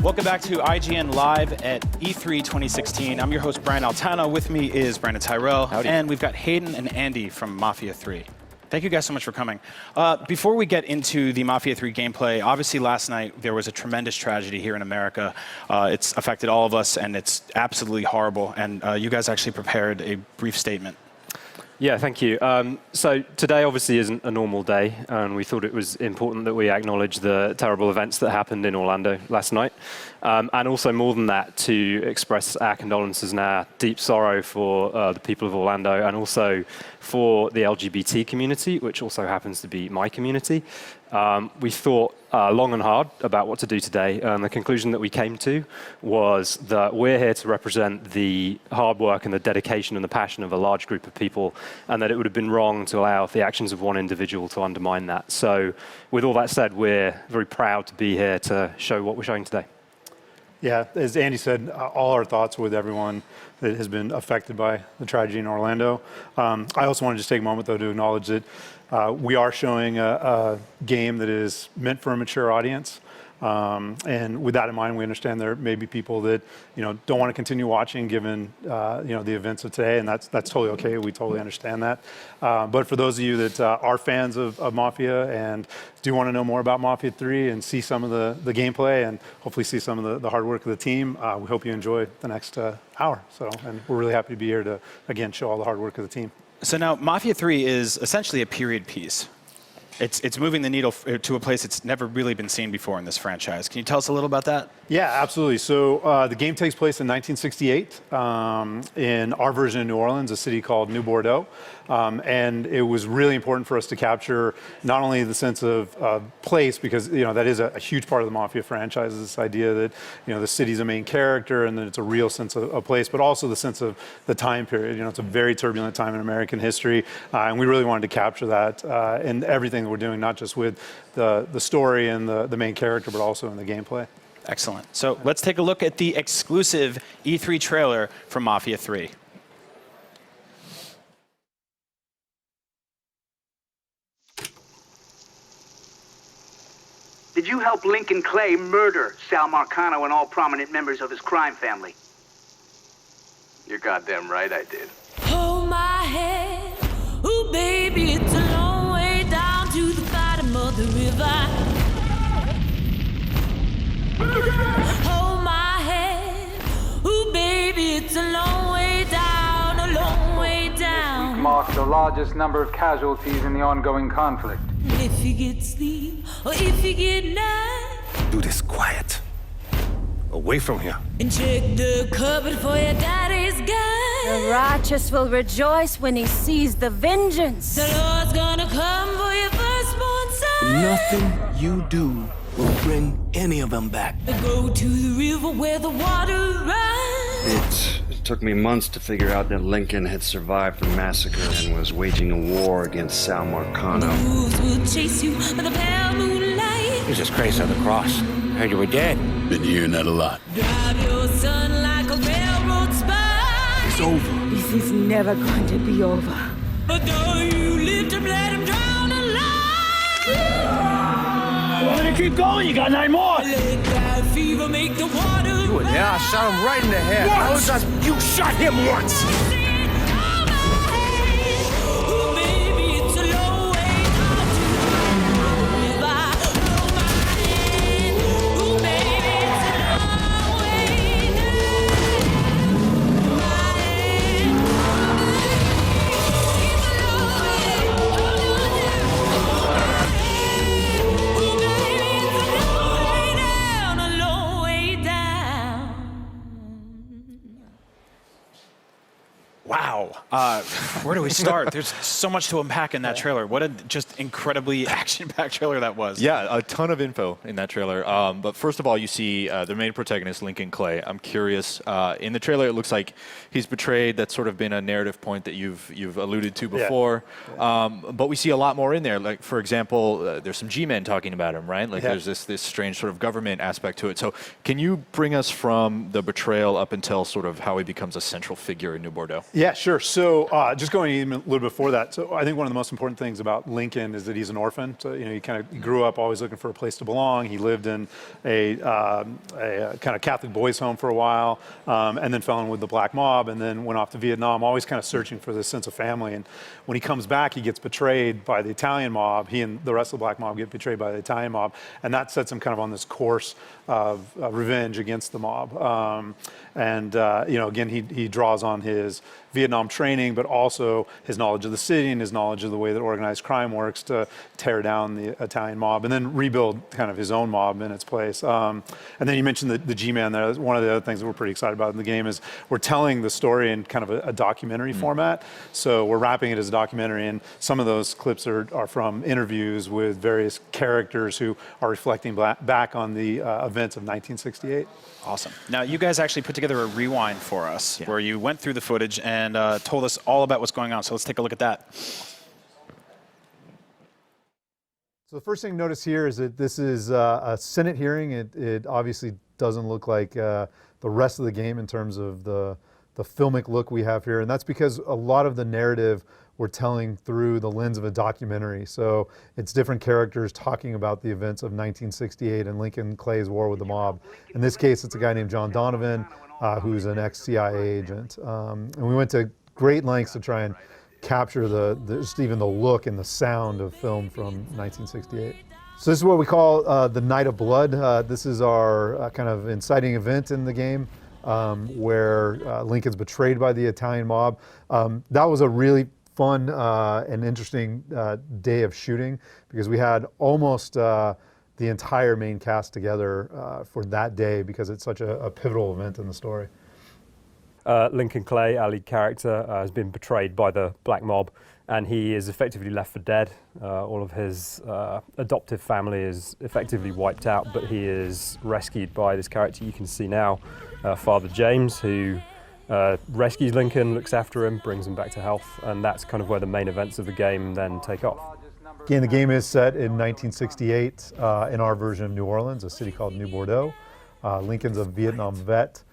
Welcome back to IGN Live at E3 2016. I'm your host, Brian Altano. With me is Brandon Tyrell. Howdy. And we've got Hayden and Andy from Mafia 3. Thank you guys so much for coming. Before we get into the Mafia 3 gameplay, obviously last night there was a tremendous tragedy here in America. It's affected all of us, and it's absolutely horrible. And you guys actually prepared a brief statement. Yeah, thank you. So today obviously isn't a normal day, and we thought it was important that we acknowledge the terrible events that happened in Orlando last night. And also more than that, to express our condolences and our deep sorrow for the people of Orlando, and also for the LGBT community, which also happens to be my community. We thought long and hard about what to do today, and the conclusion that we came to was that we're here to represent the hard work and the dedication and the passion of a large group of people, and that it would have been wrong to allow the actions of one individual to undermine that. So with all that said, we're very proud to be here to show what we're showing today. Yeah, as Andy said, all our thoughts with everyone that has been affected by the tragedy in Orlando. I also want to just take a moment, though, to acknowledge that we are showing a game that is meant for a mature audience. And with that in mind, we understand there may be people that don't want to continue watching given the events of today, and that's totally okay. We totally understand that. But for those of you that are fans of Mafia and do want to know more about Mafia 3 and see some of the gameplay and hopefully see some of the hard work of the team, we hope you enjoy the next hour. And we're really happy to be here to again show all the hard work of the team. So now Mafia 3 is essentially a period piece. It's moving the needle to a place it's never really been seen before in this franchise. Can you tell us a little about that? Yeah, absolutely. So the game takes place in 1968 in our version of New Orleans, a city called New Bordeaux. And it was really important for us to capture not only the sense of place, because that is a huge part of the Mafia franchise, is this idea that the city's a main character and that it's a real sense of place, but also the sense of the time period. It's a very turbulent time in American history, and we really wanted to capture that in everything that we're doing, not just with the story and the main character, but also in the gameplay. Excellent. So let's take a look at the exclusive E3 trailer for Mafia 3. Did you help Lincoln Clay murder Sal Marcano and all prominent members of his crime family? You're goddamn right I did. Hold my head, ooh baby, it's a long way down to the bottom of the river. Hold my head, ooh baby, it's a long way down, a long way down. Marked the largest number of casualties in the ongoing conflict. If you get sleep, or if you get night, do this quiet. Away from here. and check the cupboard for your daddy's gun. The righteous will rejoice when he sees the vengeance. The Lord's gonna come for your firstborn son. Nothing you do will bring any of them back. Go to the river where the water runs. It took me months to figure out that Lincoln had survived the massacre and was waging a war against Sal Marcano. Wolves will chase you by the pale moonlight. He's just crazy on the cross. Heard you were dead. Been hearing that a lot. Drive your son like a railroad spike. It's over. This is never going to be over. But though you live to let him drown alive. Why don't you keep going? You got 9 more. Let that fever make the water run. Yeah, I shot him right in the head. What? How was I? You shot him once. Ooh, baby, it's a long way down to the river. Hold my hand. Ooh, baby, it's a long way down. My hand. It's a long way. Ooh, baby, it's a long way down, a long way down. Wow. Where do we start? There's so much to unpack in that trailer. What a just incredibly action-packed trailer that was. Yeah, a ton of info in that trailer. But first of all, you see the main protagonist, Lincoln Clay. I'm curious. In the trailer, it looks like he's betrayed. That's sort of been a narrative point that you've alluded to before. Yeah. But we see a lot more in there. Like, for example, there's some G-men talking about him, right? Like, there's this strange sort of government aspect to it. So can you bring us from the betrayal up until sort of how he becomes a central figure in New Bordeaux? Yeah, Sure. So just going even a little before that, so I think one of the most important things about Lincoln is that he's an orphan. So he grew up always looking for a place to belong. He lived in a kind of Catholic boys' home for a while, and then fell in with the black mob, and then went off to Vietnam, always kind of searching for this sense of family. And when he comes back, he gets betrayed by the Italian mob. He and the rest of the black mob get betrayed by the Italian mob, and that sets him kind of on this course of revenge against the mob. Again, he draws on his Vietnam training, but also his knowledge of the city and his knowledge of the way that organized crime works to tear down the Italian mob and then rebuild kind of his own mob in its place. And then you mentioned the G-Man there. One of the other things that we're pretty excited about in the game is we're telling the story in kind of a documentary format. So we're wrapping it as a documentary, and some of those clips are from interviews with various characters who are reflecting back on the events of 1968. Awesome. Now, you guys actually put together a rewind for us where you went through the footage and told us all about what's going on. So let's take a look at that. So the first thing to notice here is that this is a Senate hearing. It obviously doesn't look like the rest of the game in terms of the filmic look we have here. And that's because a lot of the narrative we're telling through the lens of a documentary. So it's different characters talking about the events of 1968 and Lincoln Clay's war with the mob. In this case, it's a guy named John Donovan, who's an ex-CIA agent. And we went to great lengths to try and capture just even the look and the sound of film from 1968. So this is what we call the Night of Blood. This is our kind of inciting event in the game where Lincoln's betrayed by the Italian mob. That was a really fun and interesting day of shooting because we had almost the entire main cast together for that day because it's such a pivotal event in the story. Lincoln Clay, our lead character, has been betrayed by the black mob, and he is effectively left for dead. All of his adoptive family is effectively wiped out, but he is rescued by this character you can see now, Father James, who rescues Lincoln, looks after him, brings him back to health, and that's kind of where the main events of the game then take off. Again, the game is set in 1968 in our version of New Orleans, a city called New Bordeaux. Lincoln's a Vietnam vet,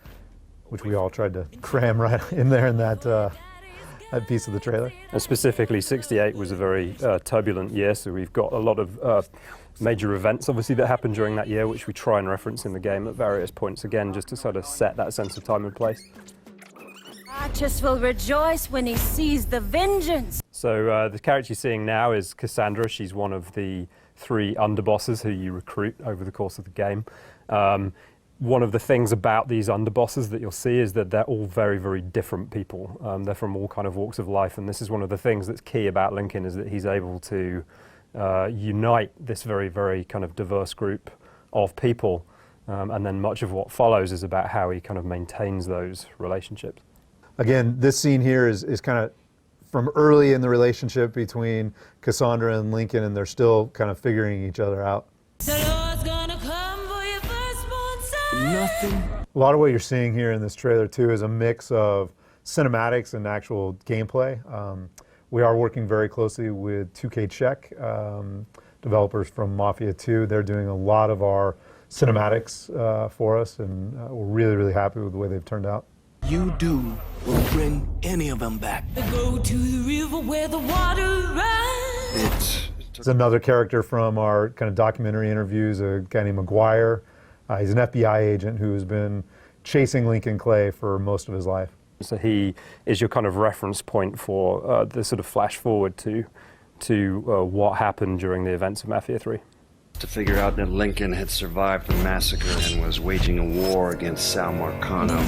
which we all tried to cram right in there in that piece of the trailer. And specifically, 68 was a very turbulent year, so we've got a lot of major events, obviously, that happened during that year, which we try and reference in the game at various points, again, just to sort of set that sense of time and place. Righteous will rejoice when he sees the vengeance. So the character you're seeing now is Cassandra. She's one of the 3 underbosses who you recruit over the course of the game. One of the things about these underbosses that you'll see is that they're all very, very different people. They're from all kind of walks of life, and this is one of the things that's key about Lincoln is that he's able to unite this very, very kind of diverse group of people, and then much of what follows is about how he kind of maintains those relationships. Again, this scene here is kind of from early in the relationship between Cassandra and Lincoln, and they're still kind of figuring each other out. The Lord's gonna come for your firstborn son. Nothing. A lot of what you're seeing here in this trailer too is a mix of cinematics and actual gameplay. We are working very closely with 2K Czech, developers from Mafia 2. They're doing a lot of our cinematics for us, and we're really, really happy with the way they've turned out. You do will bring any of them back. Go to the river where the water runs. It's another character from our kind of documentary interviews, a guy named McGuire. He's an FBI agent who's been chasing Lincoln Clay for most of his life. So he is your kind of reference point for the sort of flash forward to what happened during the events of Mafia 3. To figure out that Lincoln had survived the massacre and was waging a war against Sal Marcano.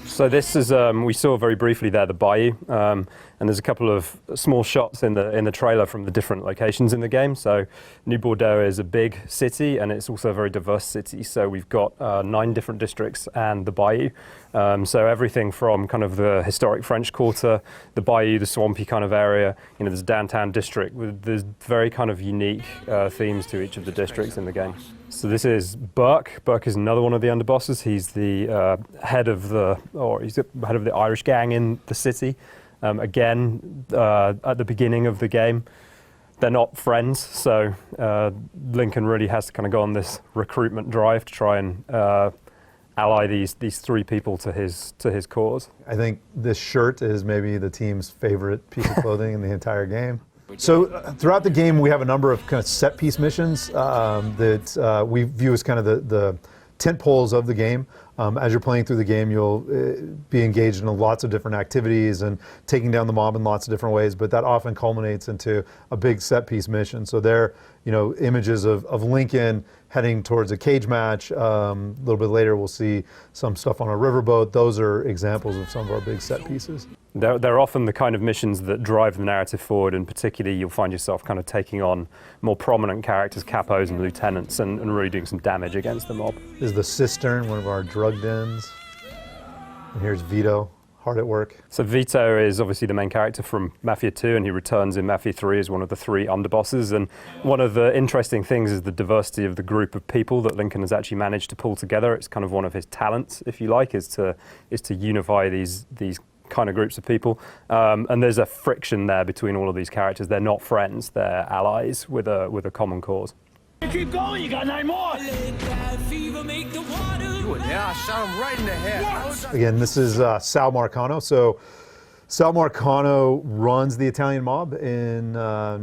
So this is, we saw very briefly there the bayou, and there's a couple of small shots in the trailer from the different locations in the game. So New Bordeaux is a big city, and it's also a very diverse city. So we've got 9 different districts and the bayou. So everything from kind of the historic French Quarter, the bayou, the swampy kind of area. You know, there's a downtown district with there's very kind of unique themes to each of the districts in the game. So this is Burke. Burke is another one of the underbosses. He's the head of the Irish gang in the city. Again, at the beginning of the game, they're not friends. So Lincoln really has to kind of go on this recruitment drive to try and ally these three people to his cause. I think this shirt is maybe the team's favorite piece of clothing in the entire game. So throughout the game, we have a number of kind of set piece missions that we view as kind of the tent poles of the game. As you're playing through the game, you'll be engaged in lots of different activities and taking down the mob in lots of different ways, but that often culminates into a big set piece mission. So there, images of Lincoln heading towards a cage match. A little bit later, we'll see some stuff on a riverboat. Those are examples of some of our big set pieces. They're often the kind of missions that drive the narrative forward, and particularly you'll find yourself kind of taking on more prominent characters, capos and lieutenants, and really doing some damage against the mob. This is the Cistern, one of our drug dens. And here's Vito, hard at work. So Vito is obviously the main character from Mafia 2, and he returns in Mafia 3 as one of the 3 underbosses. And one of the interesting things is the diversity of the group of people that Lincoln has actually managed to pull together. It's kind of one of his talents, if you like, is to unify these kind of groups of people. And there's a friction there between all of these characters. They're not friends, they're allies with a common cause. Keep going, you got 9 more! Yeah, I shot him right in the head. Again, this is Sal Marcano. So Sal Marcano runs the Italian mob in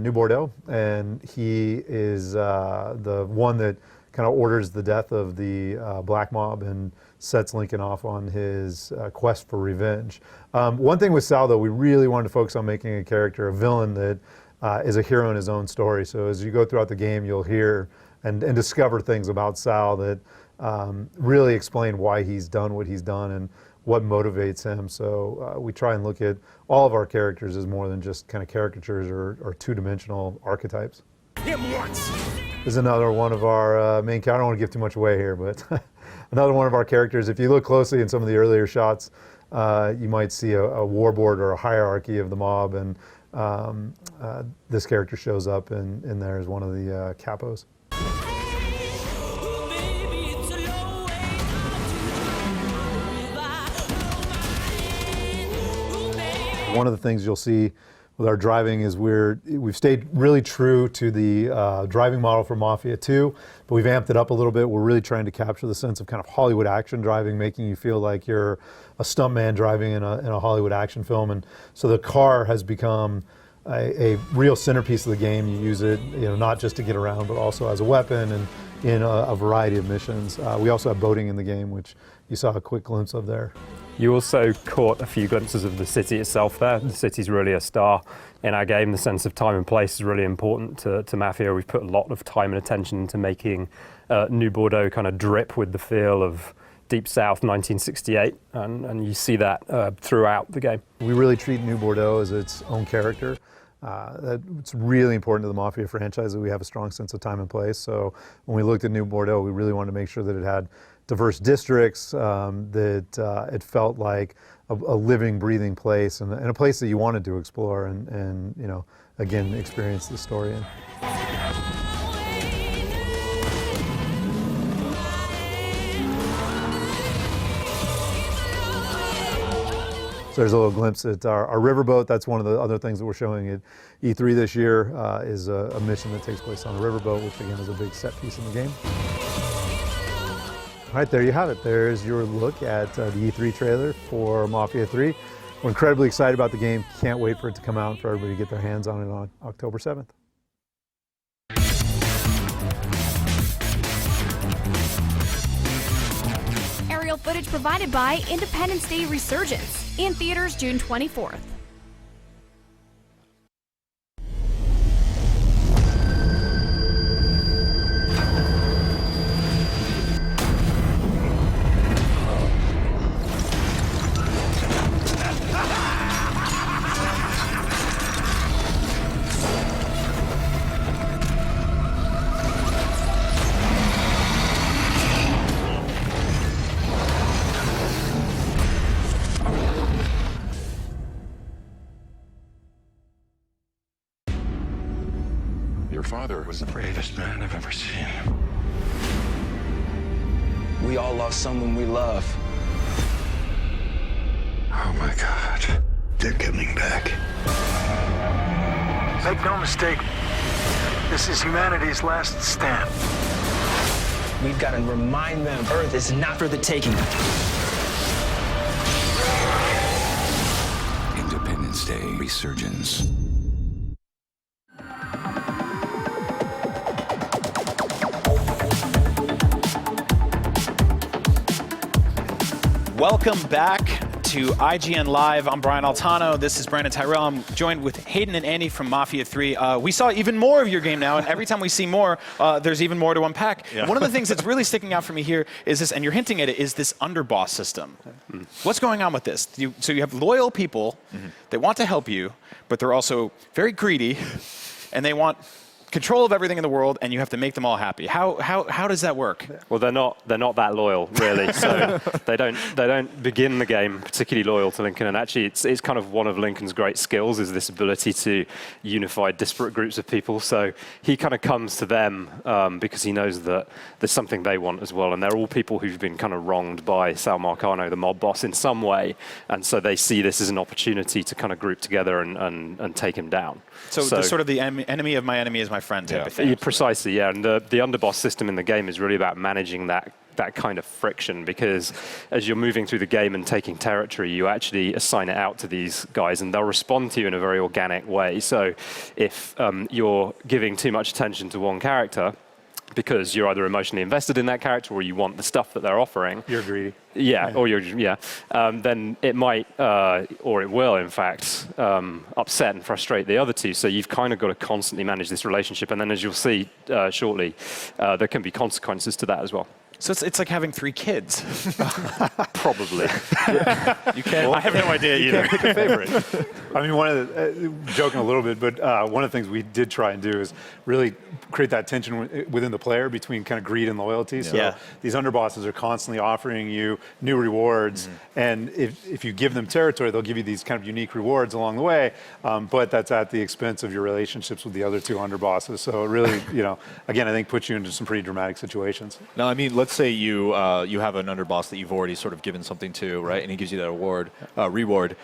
New Bordeaux, and he is the one that kind of orders the death of the black mob and sets Lincoln off on his quest for revenge. One thing with Sal, though, we really wanted to focus on making a character, a villain that is a hero in his own story. So as you go throughout the game, you'll hear and discover things about Sal that really explain why he's done what he's done and what motivates him. So we try and look at all of our characters as more than just kind of caricatures or two-dimensional archetypes. Him once. This is another one of our main characters. I don't want to give too much away here, but another one of our characters. If you look closely in some of the earlier shots, you might see a warboard or a hierarchy of the mob, and this character shows up in there as one of the capos. One of the things you'll see with our driving is we've stayed really true to the driving model for Mafia 2, but we've amped it up a little bit. We're really trying to capture the sense of kind of Hollywood action driving, making you feel like you're a stuntman driving in a Hollywood action film. And so the car has become a real centerpiece of the game. You use it, not just to get around, but also as a weapon and in a variety of missions. We also have boating in the game, which you saw a quick glimpse of there. You also caught a few glimpses of the city itself there. The city's really a star in our game. The sense of time and place is really important to Mafia. We've put a lot of time and attention into making New Bordeaux kind of drip with the feel of Deep South 1968, and you see that throughout the game. We really treat New Bordeaux as its own character. It's really important to the Mafia franchise that we have a strong sense of time and place. So when we looked at New Bordeaux, we really wanted to make sure that it had diverse districts, that it felt like a living, breathing place, and a place that you wanted to explore and again, experience the story in. So there's a little glimpse at our riverboat. That's one of the other things that we're showing at E3 this year, is a mission that takes place on a riverboat, which again is a big set piece in the game. All right, there you have it. There's your look at the E3 trailer for Mafia 3. We're incredibly excited about the game. Can't wait for it to come out and for everybody to get their hands on it on October 7th. Aerial footage provided by Independence Day Resurgence, in theaters June 24th. Your father was the bravest man I've ever seen. We all lost someone we love. Oh my God. They're coming back. Make no mistake, this is humanity's last stand. We've got to remind them Earth is not for the taking. Independence Day Resurgence. Welcome back to IGN Live. I'm Brian Altano. This is Brandon Tyrell. I'm joined with Hayden and Andy from Mafia 3. We saw even more of your game now, and every time we see more, there's even more to unpack. Yeah. One of the things that's really sticking out for me here is this, and you're hinting at it, is this underboss system. What's going on with this? So you have loyal people that want to help you, but they're also very greedy, and they want control of everything in the world, and you have to make them all happy. How does that work? Well, they're not that loyal, really. So they don't begin the game particularly loyal to Lincoln. And actually, it's kind of one of Lincoln's great skills is this ability to unify disparate groups of people. So he kind of comes to them because he knows that there's something they want as well. And they're all people who've been kind of wronged by Sal Marcano, the mob boss, in some way. And so they see this as an opportunity to kind of group together and take him down. So the sort of the enemy of my enemy is my friend type of thing. Precisely, yeah. And the underboss system in the game is really about managing that kind of friction, because as you're moving through the game and taking territory, you actually assign it out to these guys, and they'll respond to you in a very organic way. So if you're giving too much attention to one character, because you're either emotionally invested in that character or you want the stuff that they're offering. You're greedy. Yeah, or then it might, or it will, in fact, upset and frustrate the other two. So you've kind of got to constantly manage this relationship. And then, as you'll see shortly, there can be consequences to that as well. So it's like having 3 kids. Probably. You can't. I have no idea either. You can't pick a favorite. I mean, one of the joking a little bit, but one of the things we did try and do is really create that tension within the player between kind of greed and loyalty. So these underbosses are constantly offering you new rewards, and if you give them territory, they'll give you these kind of unique rewards along the way. But that's at the expense of your relationships with the other 2 underbosses. So it really, again, I think puts you into some pretty dramatic situations. Now, I mean, let's say you have an underboss that you've already sort of given something to, right? And he gives you that reward.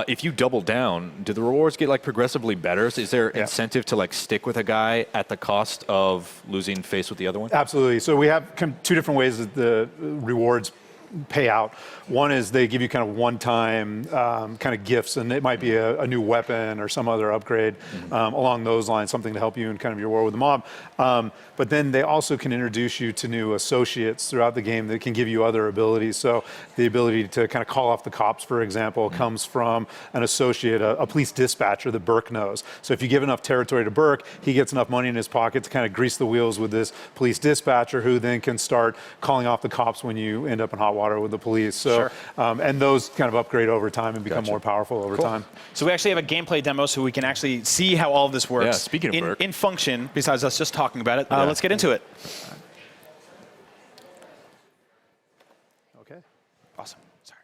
If you double down, do the rewards get like progressively better? So is there incentive to like stick with a guy at the cost of losing face with the other one? Absolutely. So we have 2 different ways that the rewards pay out. One is they give you kind of one-time kind of gifts, and it might be a new weapon or some other upgrade along those lines, something to help you in kind of your war with the mob. But then they also can introduce you to new associates throughout the game that can give you other abilities. So the ability to kind of call off the cops, for example, comes from an associate, a police dispatcher that Burke knows. So if you give enough territory to Burke, he gets enough money in his pocket to kind of grease the wheels with this police dispatcher, who then can start calling off the cops when you end up in hot water with the police. So, and those kind of upgrade over time and become more powerful over time. So we actually have a gameplay demo so we can actually see how all of this works. Yeah, speaking of Burke. In function, besides us just talking about it. Let's get into it. Okay. Awesome. Sorry.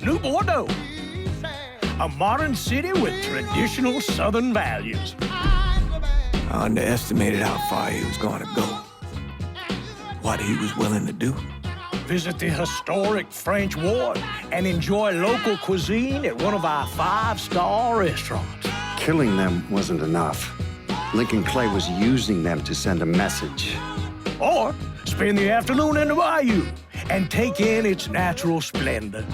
New Bordeaux. A modern city with traditional Southern values. I underestimated how far he was going to go. What he was willing to do. Visit the historic French Ward and enjoy local cuisine at one of our 5-star restaurants. Killing them wasn't enough. Lincoln Clay was using them to send a message. Or spend the afternoon in the bayou and take in its natural splendor.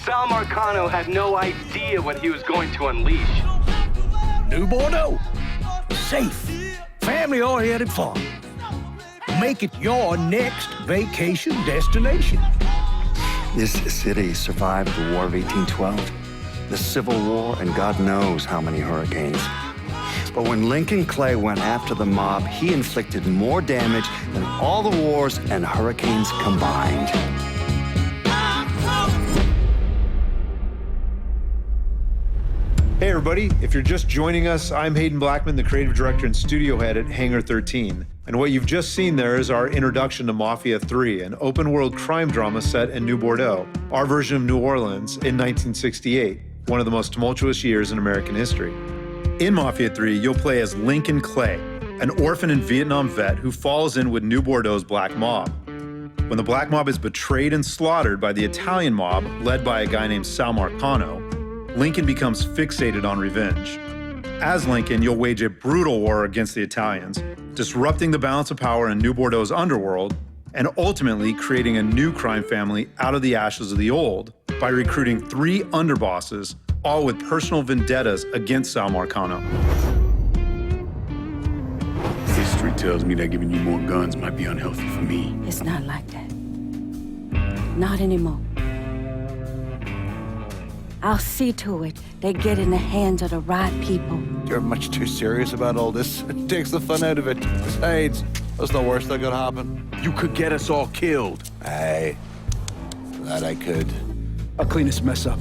Sal Marcano had no idea what he was going to unleash. New Bordeaux. Safe, family-oriented fun. Make it your next vacation destination. This city survived the War of 1812, the Civil War, and God knows how many hurricanes. But when Lincoln Clay went after the mob, he inflicted more damage than all the wars and hurricanes combined. Hey everybody, if you're just joining us, I'm Hayden Blackman, the creative director and studio head at Hangar 13. And what you've just seen there is our introduction to Mafia 3, an open-world crime drama set in New Bordeaux, our version of New Orleans in 1968, one of the most tumultuous years in American history. In Mafia 3, you'll play as Lincoln Clay, an orphan and Vietnam vet who falls in with New Bordeaux's black mob. When the black mob is betrayed and slaughtered by the Italian mob, led by a guy named Sal Marcano, Lincoln becomes fixated on revenge. As Lincoln, you'll wage a brutal war against the Italians, disrupting the balance of power in New Bordeaux's underworld, and ultimately creating a new crime family out of the ashes of the old by recruiting 3 underbosses, all with personal vendettas against Sal Marcano. History tells me that giving you more guns might be unhealthy for me. It's not like that. Not anymore. I'll see to it they get in the hands of the right people. You're much too serious about all this. It takes the fun out of it. Besides, what's the worst that could happen? You could get us all killed. Aye, that I could. I'll clean this mess up.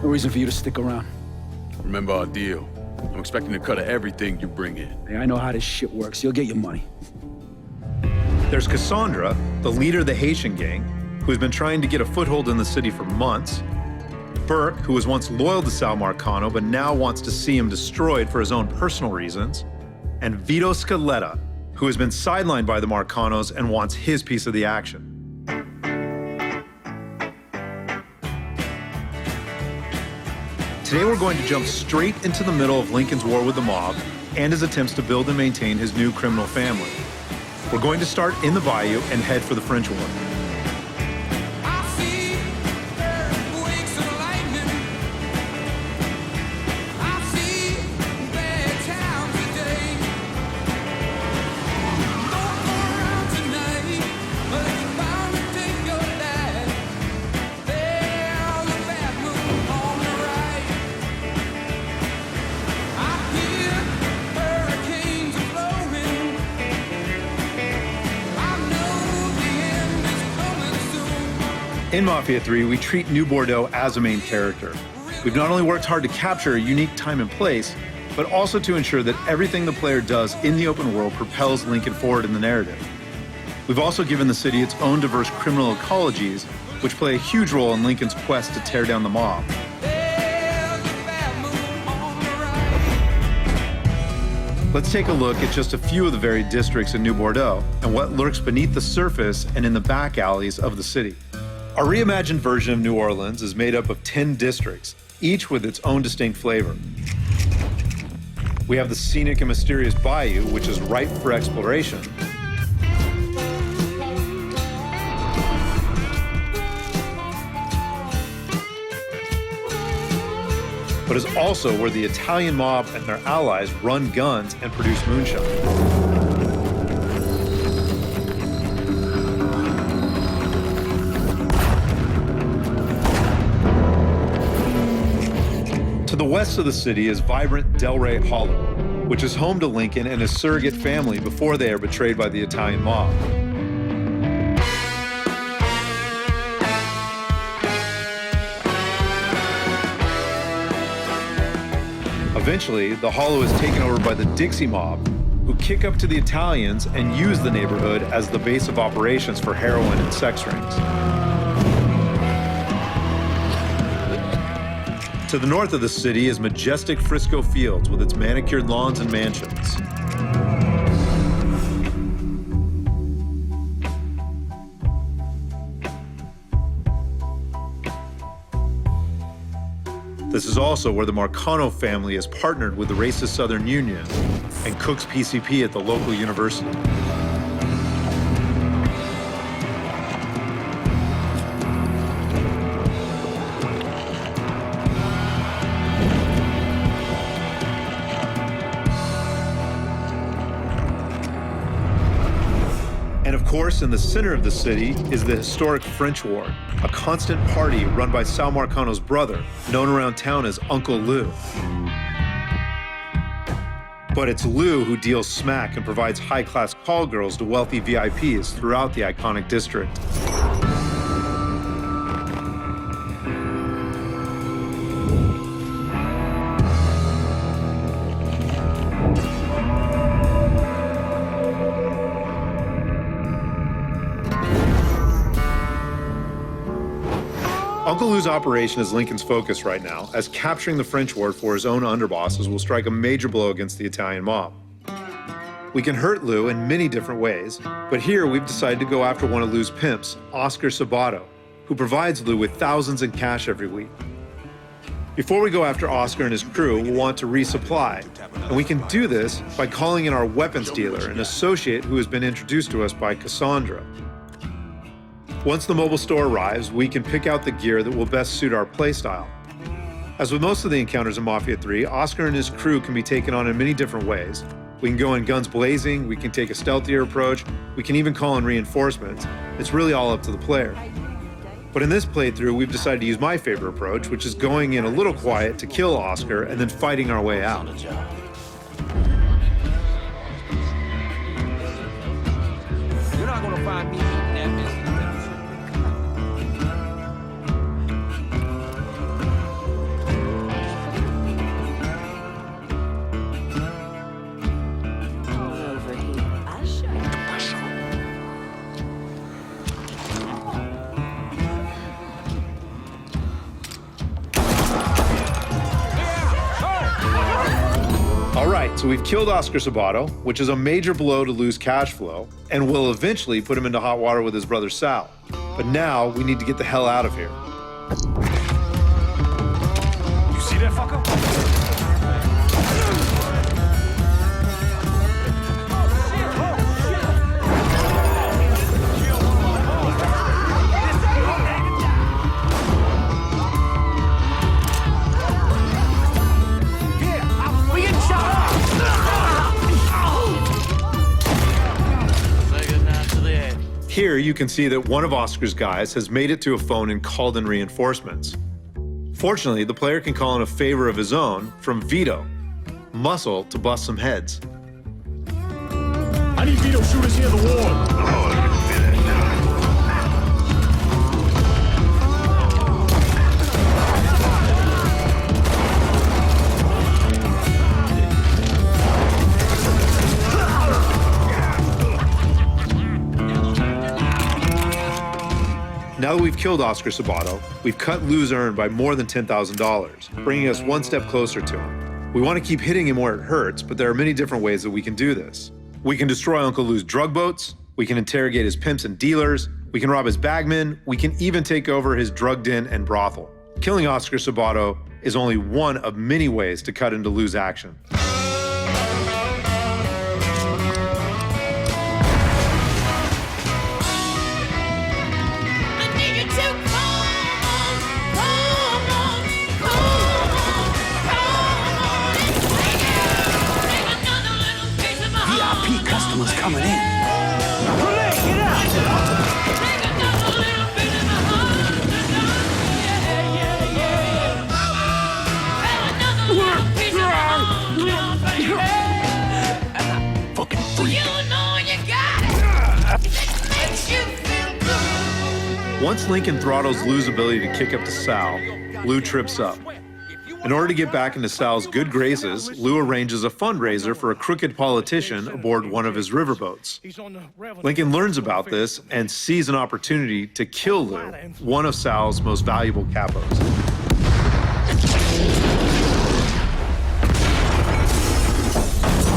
No reason for you to stick around. Remember our deal. I'm expecting a cut of everything you bring in. Hey, I know how this shit works. You'll get your money. There's Cassandra, the leader of the Haitian gang, who has been trying to get a foothold in the city for months. Burke, who was once loyal to Sal Marcano, but now wants to see him destroyed for his own personal reasons. And Vito Scaletta, who has been sidelined by the Marcanos and wants his piece of the action. Today we're going to jump straight into the middle of Lincoln's war with the mob and his attempts to build and maintain his new criminal family. We're going to start in the bayou and head for the French War. In Mafia 3, we treat New Bordeaux as a main character. We've not only worked hard to capture a unique time and place, but also to ensure that everything the player does in the open world propels Lincoln forward in the narrative. We've also given the city its own diverse criminal ecologies, which play a huge role in Lincoln's quest to tear down the mob. Let's take a look at just a few of the varied districts in New Bordeaux and what lurks beneath the surface and in the back alleys of the city. Our reimagined version of New Orleans is made up of 10 districts, each with its own distinct flavor. We have the scenic and mysterious bayou, which is ripe for exploration. But is also where the Italian mob and their allies run guns and produce moonshine. To the west of the city is vibrant Delray Hollow, which is home to Lincoln and his surrogate family before they are betrayed by the Italian mob. Eventually, the Hollow is taken over by the Dixie mob, who kick up to the Italians and use the neighborhood as the base of operations for heroin and sex rings. To the north of the city is majestic Frisco Fields with its manicured lawns and mansions. This is also where the Marcano family is partnered with the racist Southern Union and cooks PCP at the local university. And of course, in the center of the city is the historic French Ward, a constant party run by Sal Marcano's brother, known around town as Uncle Lou. But it's Lou who deals smack and provides high-class call girls to wealthy VIPs throughout the iconic district. Uncle Lou's operation is Lincoln's focus right now, as capturing the French Ward for his own underbosses will strike a major blow against the Italian mob. We can hurt Lou in many different ways, but here we've decided to go after one of Lou's pimps, Oscar Sabato, who provides Lou with thousands in cash every week. Before we go after Oscar and his crew, we'll want to resupply, and we can do this by calling in our weapons dealer, an associate who has been introduced to us by Cassandra. Once the mobile store arrives, we can pick out the gear that will best suit our playstyle. As with most of the encounters in Mafia 3, Oscar and his crew can be taken on in many different ways. We can go in guns blazing, we can take a stealthier approach, we can even call in reinforcements. It's really all up to the player. But in this playthrough, we've decided to use my favorite approach, which is going in a little quiet to kill Oscar and then fighting our way out. You're not gonna find me eating that biscuit. All right, so we've killed Oscar Sabato, which is a major blow to Lou's cash flow, and will eventually put him into hot water with his brother Sal. But now we need to get the hell out of here. You see that fucker? Here you can see that one of Oscar's guys has made it to a phone and called in reinforcements. Fortunately, the player can call in a favor of his own from Vito, Muscle, to bust some heads. I need Vito shooters near the wall. Now that we've killed Oscar Sabato, we've cut Lou's earn by more than $10,000, bringing us one step closer to him. We want to keep hitting him where it hurts, but there are many different ways that we can do this. We can destroy Uncle Lou's drug boats, we can interrogate his pimps and dealers, we can rob his bagmen, we can even take over his drug den and brothel. Killing Oscar Sabato is only one of many ways to cut into Lou's action. Customers coming in. Fucking freak. Once Lincoln throttles Lou's ability to kick up to Sal, Lou trips up. In order to get back into Sal's good graces, Lou arranges a fundraiser for a crooked politician aboard one of his riverboats. Lincoln learns about this and sees an opportunity to kill Lou, one of Sal's most valuable capos.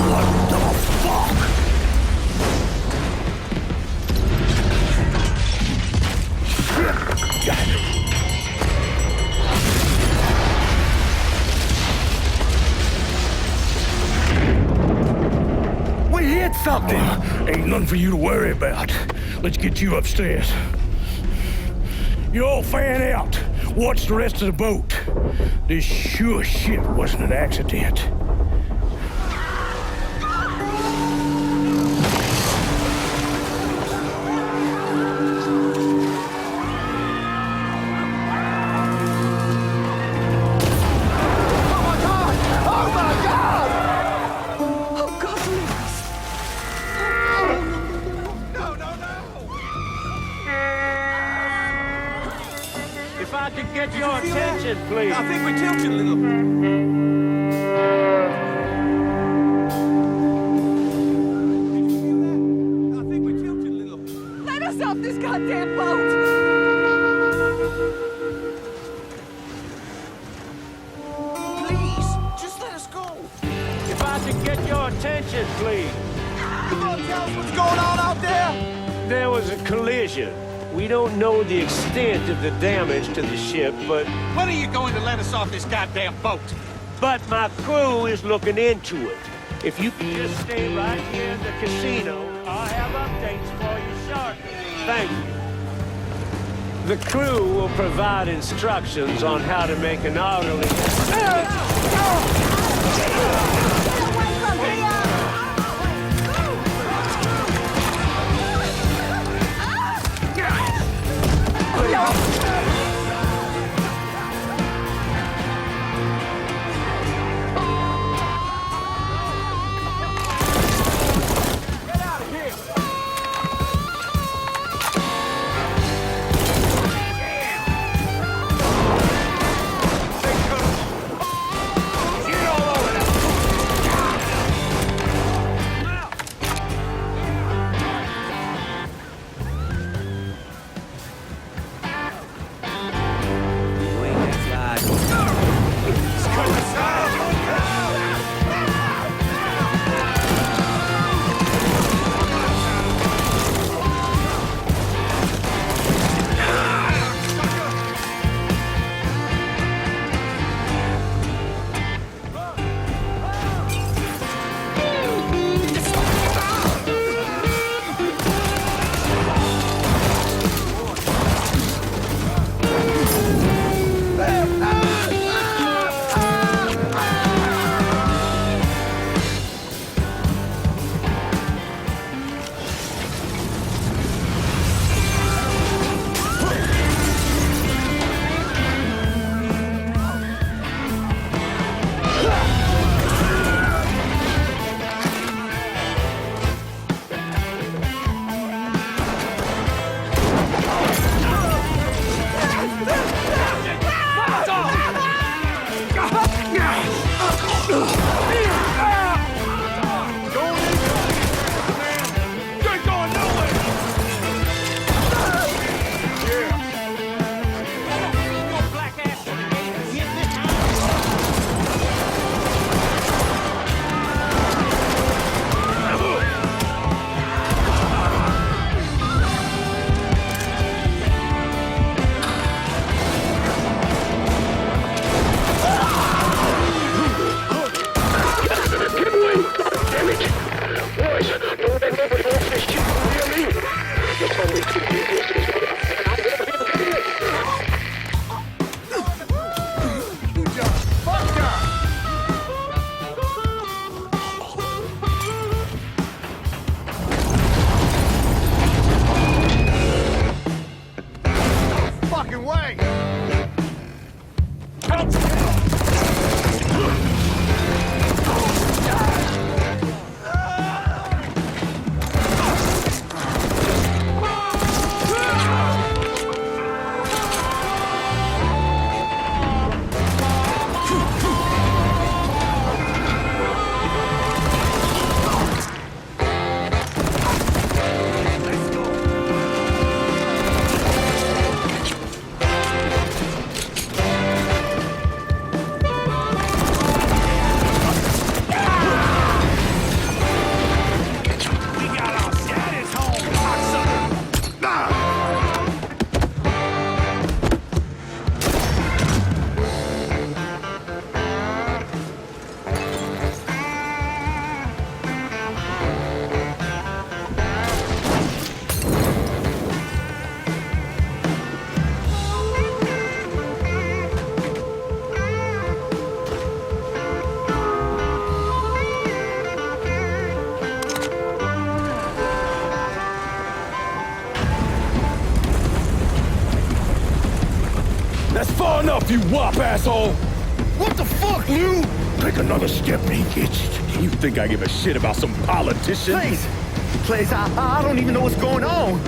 What the fuck? Shit! Got it. Hit something. Ain't nothing for you to worry about. Let's get you upstairs. You all fan out. Watch the rest of the boat. This sure shit wasn't an accident. If I could get your attention, please. I think we're tilted a little. Let us off this goddamn boat! Please, just let us go. If I could get your attention, please. What's going on out there? There was a collision. We don't know the extent of the damage to the ship, but... When are you going to let us off this goddamn boat? But my crew is looking into it. If you can just stay right here in the casino, I'll have updates for you shortly. Thank you. The crew will provide instructions on how to make an orderly... That's far enough, you wop asshole! What the fuck, Lou? Take another step and he gets it. You think I give a shit about some politician? Please, I don't even know what's going on.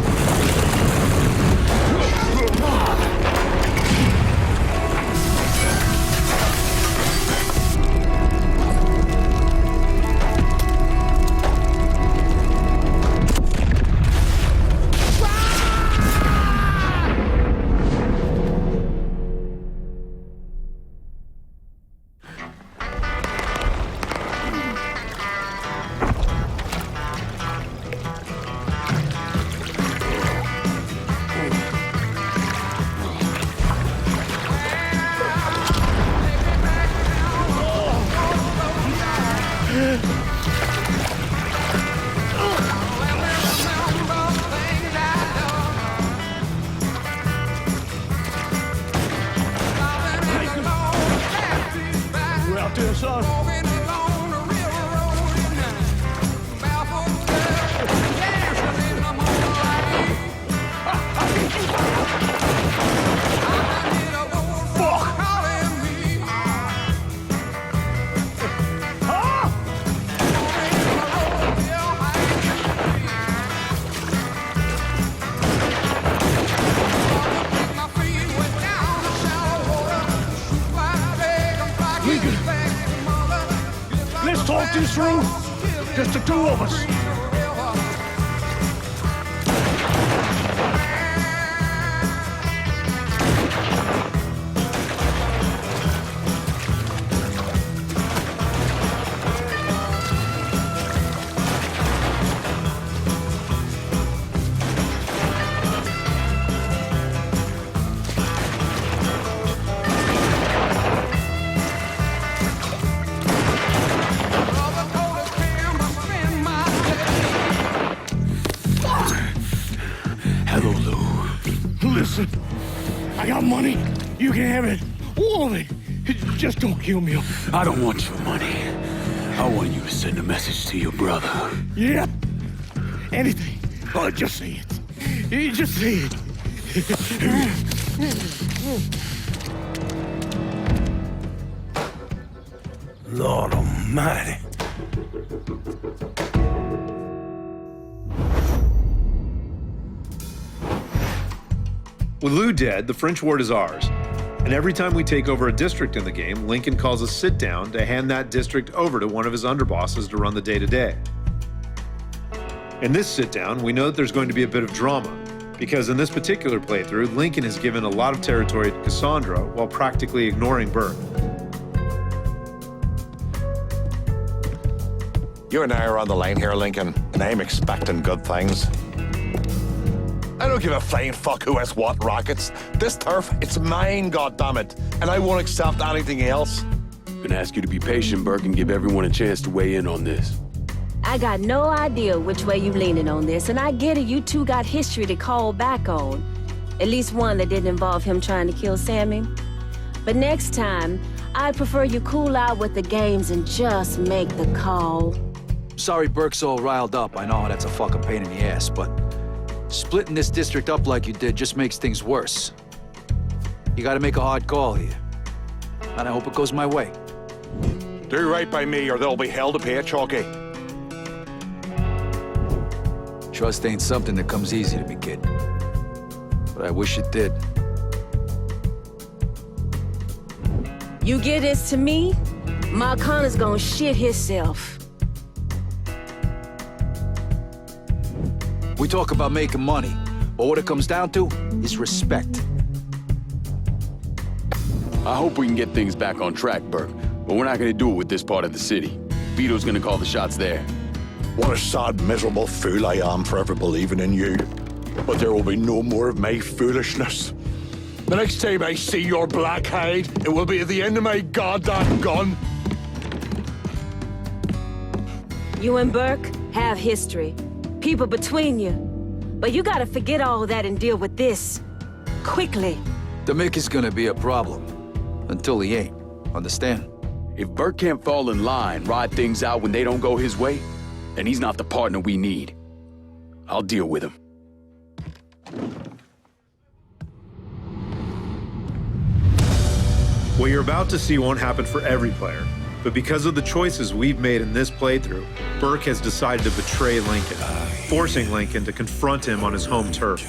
out there, son. Let's talk this through. Just the two of us. Hello, Lou. Listen, I got money. You can have it. All of it. Just don't kill me. I don't want your money. I want you to send a message to your brother. Yeah. Anything. Oh, just say it. Just say it. Lord Almighty. With Lou dead, the French ward is ours. And every time we take over a district in the game, Lincoln calls a sit-down to hand that district over to one of his underbosses to run the day-to-day. In this sit-down, we know that there's going to be a bit of drama, because in this particular playthrough, Lincoln has given a lot of territory to Cassandra while practically ignoring Burke. You and I are on the line here, Lincoln, and I'm expecting good things. I don't give a flying fuck who has what rockets. This turf, it's mine, goddammit, and I won't accept anything else. I'm gonna ask you to be patient, Burke, and give everyone a chance to weigh in on this. I got no idea which way you leaning on this, and I get it, you two got history to call back on. At least one that didn't involve him trying to kill Sammy. But next time, I'd prefer you cool out with the games and just make the call. Sorry Burke's all riled up. I know that's a fucking pain in the ass, but splitting this district up like you did just makes things worse. You gotta make a hard call here. And I hope it goes my way. Do right by me or there'll be hell to pay, Chalky. Trust ain't something that comes easy to me, kid. But I wish it did. You give this to me, Mark Connor's gonna shit himself. We talk about making money, but what it comes down to is respect. I hope we can get things back on track, Burke, but we're not gonna do it with this part of the city. Vito's gonna call the shots there. What a sad, miserable fool I am for ever believing in you. But there will be no more of my foolishness. The next time I see your black hide, it will be at the end of my goddamn gun. You and Burke have history. People between you. But you gotta forget all that and deal with this. Quickly. The Mick is gonna be a problem. Until he ain't. Understand? If Burke can't fall in line, ride things out when they don't go his way, then he's not the partner we need. I'll deal with him. What you're about to see won't happen for every player, but because of the choices we've made in this playthrough, Burke has decided to betray Lincoln, forcing Lincoln to confront him on his home turf.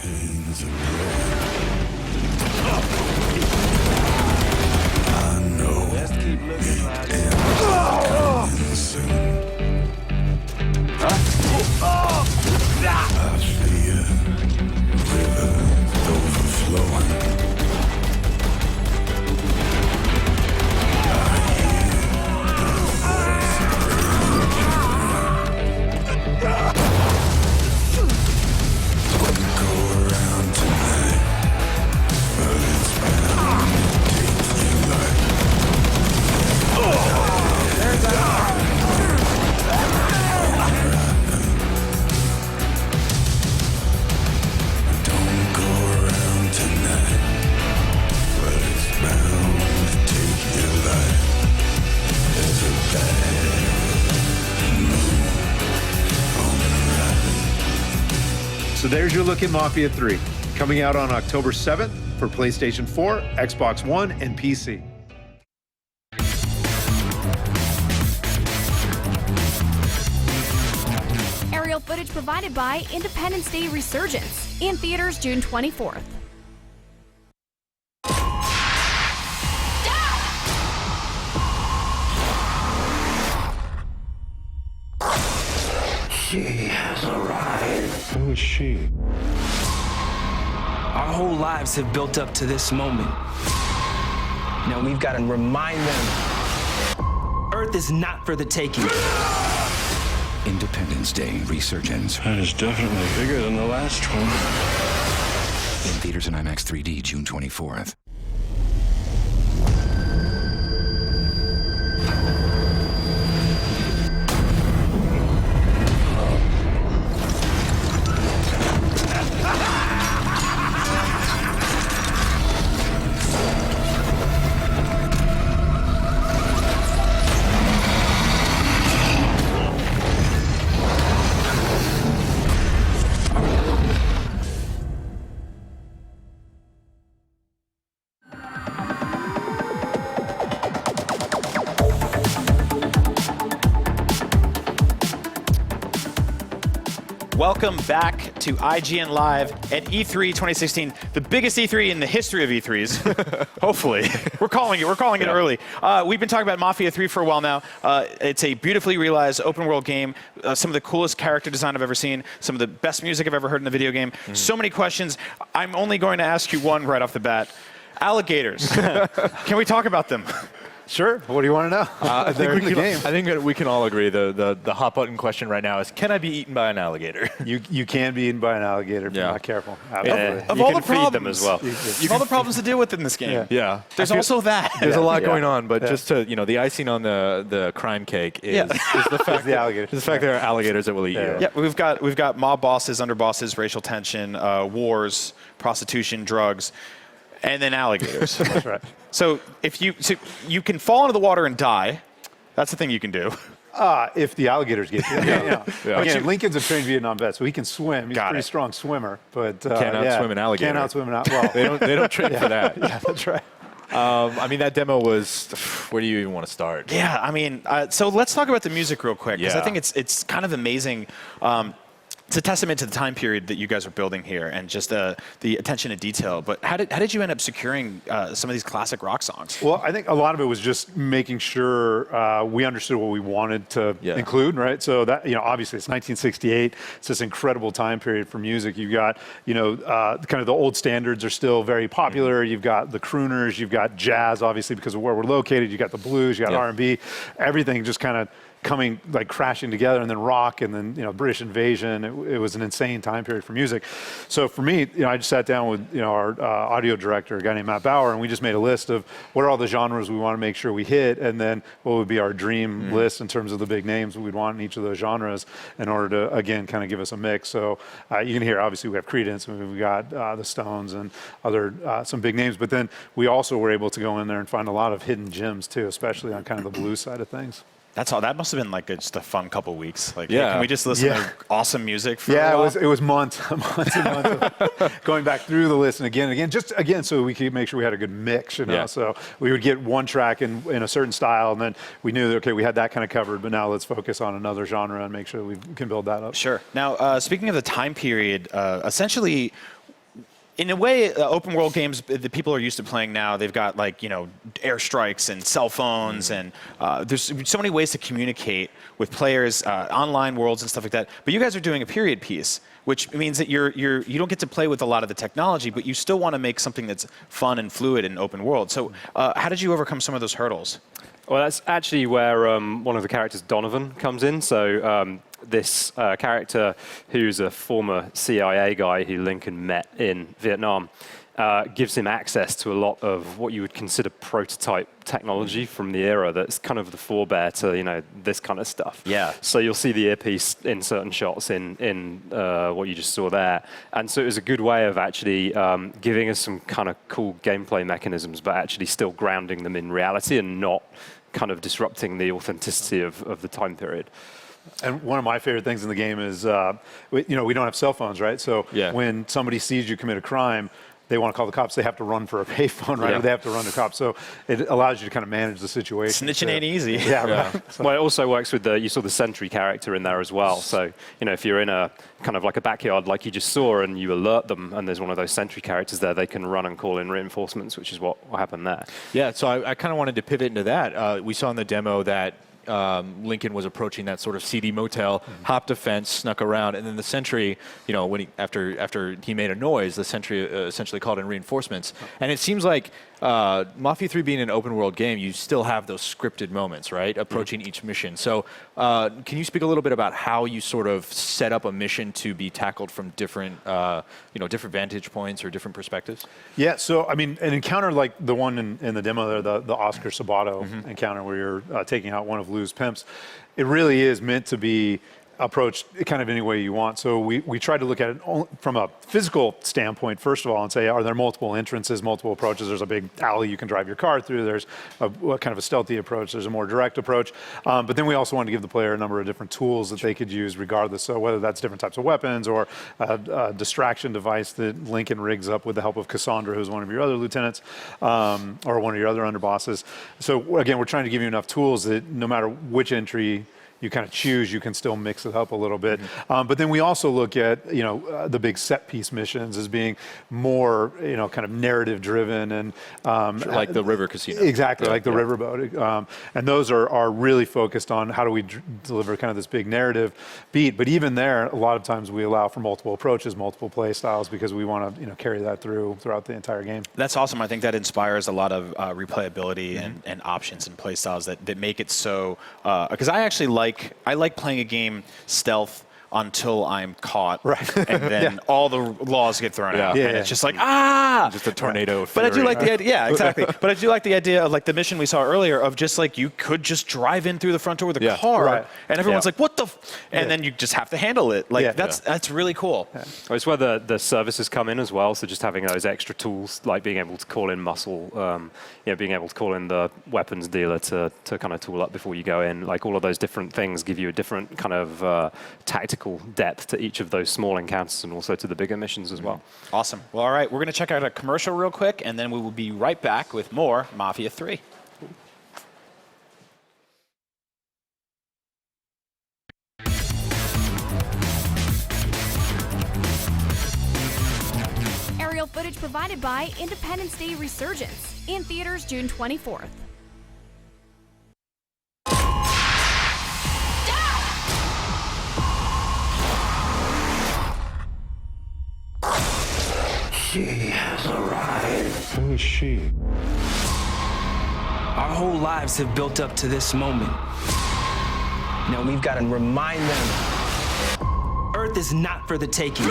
Let's keep looking like I see a river overflowing. Don't go around tonight. So there's your look at Mafia 3, coming out on October 7th for PlayStation 4, Xbox One, and PC. Aerial footage provided by Independence Day Resurgence. In theaters June 24th. She has arrived. Who is she? Our whole lives have built up to this moment. Now we've got to remind them Earth is not for the taking. Independence Day Resurgence. That is definitely bigger than the last one. In theaters and IMAX 3D June 24th. Welcome back to IGN Live at E3 2016, the biggest E3 in the history of E3s. Hopefully, we're calling it early. We've been talking about Mafia 3 for a while now. It's a beautifully realized open world game. Some of the coolest character design I've ever seen. Some of the best music I've ever heard in a video game. So many questions. I'm only going to ask you one right off the bat. Alligators. Can we talk about them? Sure. What do you want to know? I They're in the game. I think that we can all agree the hot button question right now is, can I be eaten by an alligator? You can be eaten by an alligator if you're not careful. Yeah. Of You all can the feed them problems, as well. of all the problems to deal with in this game. Yeah. There's also that. There's a lot going on, but just to, the icing on the crime cake is the fact the alligators. is the fact there are alligators that will eat you. Yeah, we've got mob bosses, underbosses, racial tension, wars, prostitution, drugs, and then alligators. That's right. So you can fall into the water and die. That's the thing you can do. If the alligators get you. Yeah. Again, Lincoln's a trained Vietnam vet, so he can swim. He's a pretty strong swimmer, but Can't outswim an alligator. Can't outswim an alligator. They don't train for that. Yeah, that's right. I mean, that demo was. Where do you even want to start? Yeah, I mean, so let's talk about the music real quick, because I think it's kind of amazing. It's a testament to the time period that you guys are building here and just the attention to detail. But how did you end up securing some of these classic rock songs? Well, I think a lot of it was just making sure we understood what we wanted to include, right? So that, obviously it's 1968. It's this incredible time period for music. You've got, kind of the old standards are still very popular. You've got the crooners. You've got jazz, obviously, because of where we're located. You've got the blues. You got R&B. Everything just kind of coming, like crashing together, and then rock, and then British invasion. It was an insane time period for music. So for me, I just sat down with our audio director, a guy named Matt Bauer, and we just made a list of what are all the genres we want to make sure we hit, and then what would be our dream list in terms of the big names we'd want in each of those genres in order to, again, kind of give us a mix. So you can hear, obviously, we have Creedence, and we've got the Stones and other some big names, but then we also were able to go in there and find a lot of hidden gems too, especially on kind of the blues side of things. That's all. That must have been just a fun couple weeks. Can we just listen to awesome music for a while? it was months and months of going back through the list and again, so we could make sure we had a good mix, So we would get one track in a certain style, and then we knew that, okay, we had that kind of covered, but now let's focus on another genre and make sure we can build that up. Sure. Now, speaking of the time period, essentially, in a way, open world games that people are used to playing now, they've got airstrikes and cell phones, and there's so many ways to communicate with players, online worlds and stuff like that. But you guys are doing a period piece, which means that you don't get to play with a lot of the technology, but you still want to make something that's fun and fluid in open world. So how did you overcome some of those hurdles? Well, that's actually where one of the characters, Donovan, comes in. So this character, who's a former CIA guy who Lincoln met in Vietnam, gives him access to a lot of what you would consider prototype technology from the era that's kind of the forebear to this kind of stuff. Yeah. So you'll see the earpiece in certain shots in what you just saw there. And so it was a good way of actually giving us some kind of cool gameplay mechanisms, but actually still grounding them in reality and not kind of disrupting the authenticity of the time period. And one of my favorite things in the game is, we don't have cell phones, right? So when somebody sees you commit a crime, they want to call the cops, they have to run for a payphone, right? Or they have to run to cops. So it allows you to kind of manage the situation. Snitching ain't easy. Yeah. Right. So. Well, it also works with you saw the sentry character in there as well. So, if you're in a kind of like a backyard like you just saw and you alert them and there's one of those sentry characters there, they can run and call in reinforcements, which is what happened there. Yeah, so I kind of wanted to pivot into that. We saw in the demo that Lincoln was approaching that sort of seedy motel, hopped a fence, snuck around, and then the sentry, when after he made a noise, the sentry essentially called in reinforcements. And it seems like Mafia 3 being an open world game, you still have those scripted moments, right, approaching each mission. So can you speak a little bit about how you sort of set up a mission to be tackled from different, different vantage points or different perspectives? Yeah, so I mean, an encounter like the one in the demo there, the Oscar Sabato encounter where you're taking out one of Lou's pimps, it really is meant to be approached kind of any way you want. So we tried to look at it from a physical standpoint, first of all, and say, are there multiple entrances, multiple approaches? There's a big alley you can drive your car through. There's a kind of a stealthy approach. There's a more direct approach. But then we also wanted to give the player a number of different tools that they could use regardless. So whether that's different types of weapons or a distraction device that Lincoln rigs up with the help of Cassandra, who's one of your other lieutenants, or one of your other underbosses. So again, we're trying to give you enough tools that no matter which entry you kind of choose, you can still mix it up a little bit. But then we also look at, the big set piece missions as being more, kind of narrative driven and like the river casino. Exactly, like the riverboat. And those are really focused on how do we deliver kind of this big narrative beat. But even there, a lot of times we allow for multiple approaches, multiple play styles, because we want to, carry that throughout the entire game. That's awesome. I think that inspires a lot of replayability and options and play styles that make it so, because I actually like playing a game stealth until I'm caught, right? And then all the laws get thrown out. And it's just like, just a tornado of But I do fury. like the idea, exactly. But I do like the idea of like the mission we saw earlier of just like you could just drive in through the front door with a car, and everyone's like, what the? And then you just have to handle it. Like that's really cool. Well, it's where the services come in as well. So just having those extra tools, like being able to call in muscle, being able to call in the weapons dealer to kind of tool up before you go in. Like all of those different things give you a different kind of tactical depth to each of those small encounters and also to the bigger missions as well. Awesome. Well, all right, we're going to check out a commercial real quick, and then we will be right back with more Mafia 3. Aerial footage provided by Independence Day Resurgence, in theaters June 24th. She has arrived. Who is she? Our whole lives have built up to this moment. Now we've got to remind them Earth is not for the taking.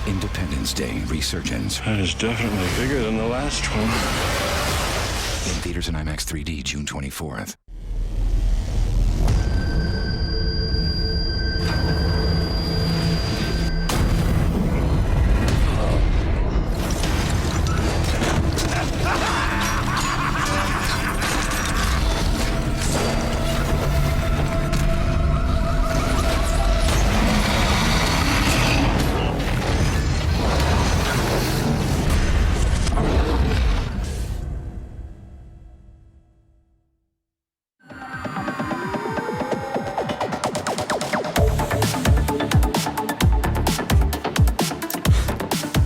Independence Day Resurgence. That is definitely bigger than the last one. In theaters and IMAX 3D June 24th.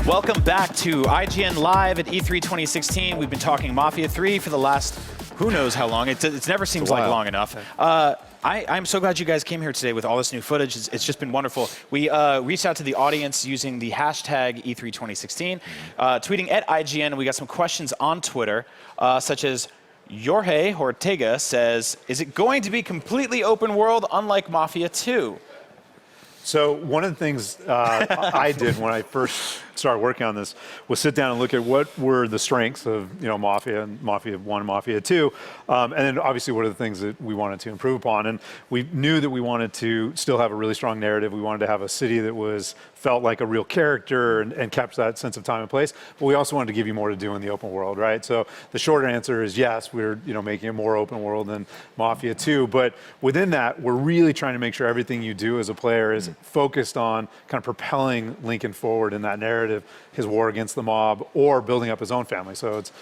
Welcome back to IGN Live at E3 2016. We've been talking Mafia 3 for the last who knows how long. It never seems like long enough. I'm so glad you guys came here today with all this new footage. It's just been wonderful. We reached out to the audience using the hashtag E3 2016, tweeting at IGN. We got some questions on Twitter, such as Jorge Ortega says, is it going to be completely open world unlike Mafia 2? So one of the things I did when I first started working on this was sit down and look at what were the strengths of Mafia and Mafia 1, Mafia 2, and then obviously what are the things that we wanted to improve upon. And we knew that we wanted to still have a really strong narrative. We wanted to have a city that felt like a real character and kept that sense of time and place. But we also wanted to give you more to do in the open world, right? So the short answer is yes, we're making it more open world than Mafia 2. But within that, we're really trying to make sure everything you do as a player is focused on kind of propelling Lincoln forward in that narrative, his war against the mob, or building up his own family. So it's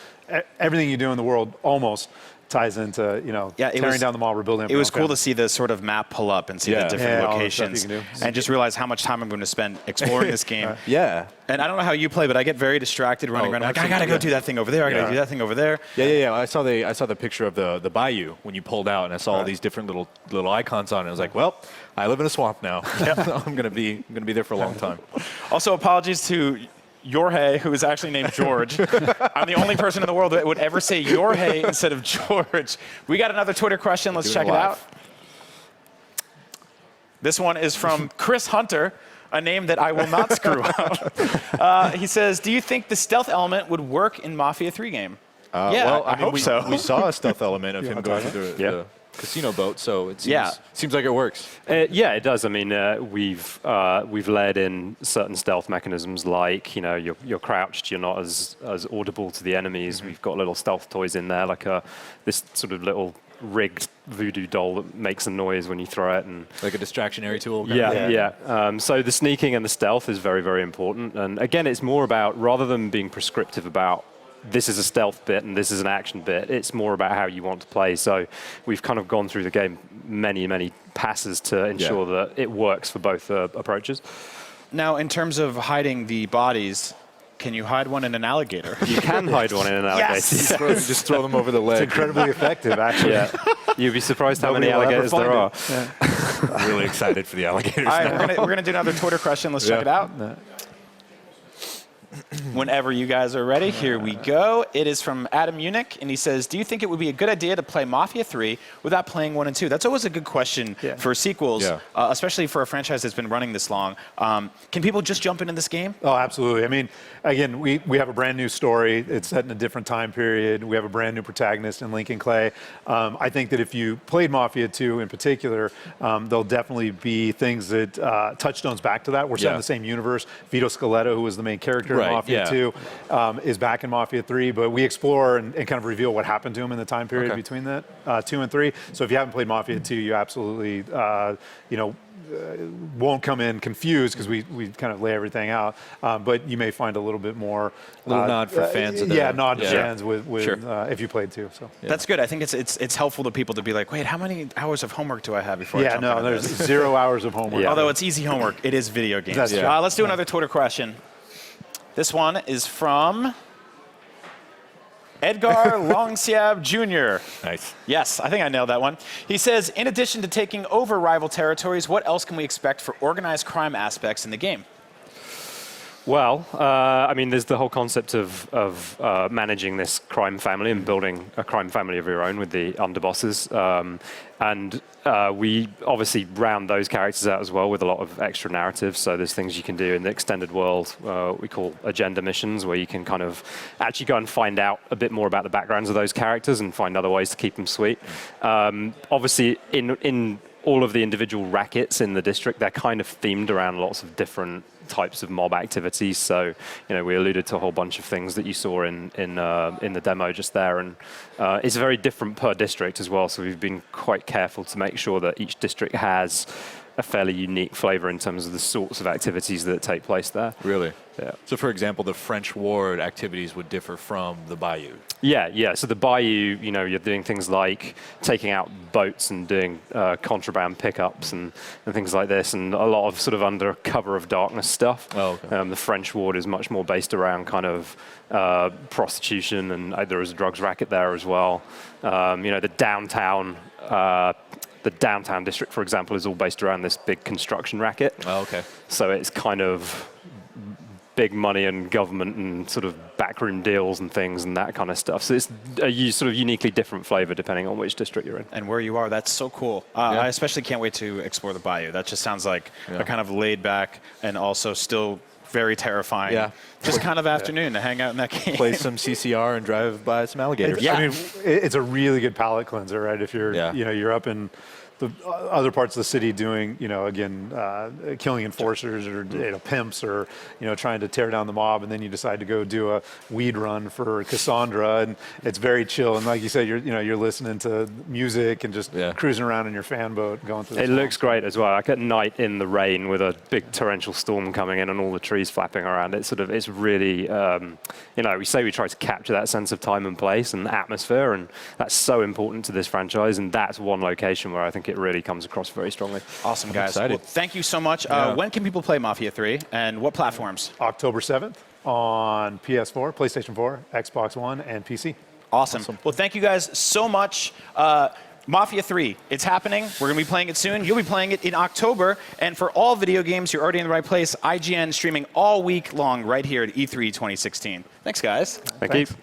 everything you do in the world almost ties into tearing down the mob or building up. It was cool to see the sort of map pull up and see the different locations, and just realize how much time I'm going to spend exploring this game. Yeah. And I don't know how you play, but I get very distracted running around. Like, I gotta go do that thing over there. I gotta do that thing over there. Yeah. I saw the picture of the bayou when you pulled out, and I saw all these different little icons on it. I was like, well, I live in a swamp now. I'm gonna be there for a long time. Also, apologies to Jorge, who is actually named George. I'm the only person in the world that would ever say Jorge instead of George. We got another Twitter question. Let's check it out. This one is from Chris Hunter, a name that I will not screw up. He says, do you think the stealth element would work in Mafia 3 game? Well, I hope so. We saw a stealth element of him going through the casino boat, so it seems like it works. Yeah, it does. I mean, we've layered in certain stealth mechanisms, like you're crouched, you're not as audible to the enemies. We've got little stealth toys in there, like this sort of little rigged voodoo doll that makes a noise when you throw it, and like a distractionary tool. So the sneaking and the stealth is very, very important. And again, it's more about, rather than being prescriptive about this is a stealth bit and this is an action bit, it's more about how you want to play. So we've kind of gone through the game many passes to ensure that it works for both approaches. Now, in terms of hiding the bodies, can you hide one in an alligator? You can hide one in an alligator. Yes! Just throw them over the ledge. It's incredibly effective, actually. You'd be surprised how many alligators there are. I'm really excited for the alligators. All right, we're gonna do another Twitter question. Let's check it out. Whenever you guys are ready, here we go. It is from Adam Munich, and he says, do you think it would be a good idea to play Mafia 3 without playing 1 and 2? That's always a good question for sequels, especially for a franchise that's been running this long. Can people just jump into this game? Oh, absolutely. I mean, again, we have a brand new story. It's set in a different time period. We have a brand new protagonist in Lincoln Clay. I think that if you played Mafia 2 in particular, there'll definitely be things that touchstones back to that. We're set in the same universe. Vito Scaletta, who was the main character in Mafia 2, is back in Mafia 3, but we explore and kind of reveal what happened to him in the time period between that 2 and 3. So if you haven't played Mafia 2, you absolutely won't come in confused, because we kind of lay everything out. But you may find a little bit more little nod for fans. Nod to fans with if you played 2. So that's good. I think it's helpful to people to be like, wait, how many hours of homework do I have before I jump into there's this? 0 hours of homework. Although it's easy homework, it is video games. Let's do another Twitter question. This one is from Edgar Longsiab Jr. Nice. Yes, I think I nailed that one. He says, in addition to taking over rival territories, what else can we expect for organized crime aspects in the game? Well, I mean, there's the whole concept of managing this crime family and building a crime family of your own with the underbosses. And we obviously round those characters out as well with a lot of extra narrative. So there's things you can do in the extended world we call agenda missions, where you can kind of actually go and find out a bit more about the backgrounds of those characters and find other ways to keep them sweet. Obviously, in all of the individual rackets in the district, they're kind of themed around lots of different types of mob activities. So, we alluded to a whole bunch of things that you saw in the demo just there, and it's very different per district as well. So we've been quite careful to make sure that each district has a fairly unique flavor in terms of the sorts of activities that take place there. Really? Yeah. So, for example, the French ward activities would differ from the Bayou. Yeah. So the Bayou, you're doing things like taking out boats and doing contraband pickups and things like this, and a lot of sort of under cover of darkness stuff. Oh, okay. The French ward is much more based around kind of prostitution, and there is a drugs racket there as well. The downtown. The downtown district, for example, is all based around this big construction racket. Oh, okay. So it's kind of big money and government and sort of backroom deals and things and that kind of stuff. So it's a sort of uniquely different flavor depending on which district you're in. And where you are, that's so cool. I especially can't wait to explore the Bayou. That just sounds like a kind of laid back and also still very terrifying. Yeah. Just kind of afternoon to hang out in that game. Play some CCR and drive by some alligators. Yeah. I mean, it's a really good palate cleanser, right? If you're, you're up in the other parts of the city doing, again, killing enforcers or pimps or, trying to tear down the mob, and then you decide to go do a weed run for Cassandra, and it's very chill. And like you said, you're listening to music and just cruising around in your fan boat going through. It looks great as well. Like at night in the rain with a big torrential storm coming in and all the trees flapping around. It's really, we say we try to capture that sense of time and place and atmosphere, and that's so important to this franchise. And that's one location where I think it really comes across very strongly. Awesome, guys. Well, thank you so much. When can people play Mafia 3 and what platforms? October 7th on PS4, PlayStation 4, Xbox One, and PC. Awesome. Well, thank you guys so much. Mafia 3, it's happening. We're going to be playing it soon. You'll be playing it in October. And for all video games, you're already in the right place. IGN streaming all week long right here at E3 2016. Thanks, guys. Thank you.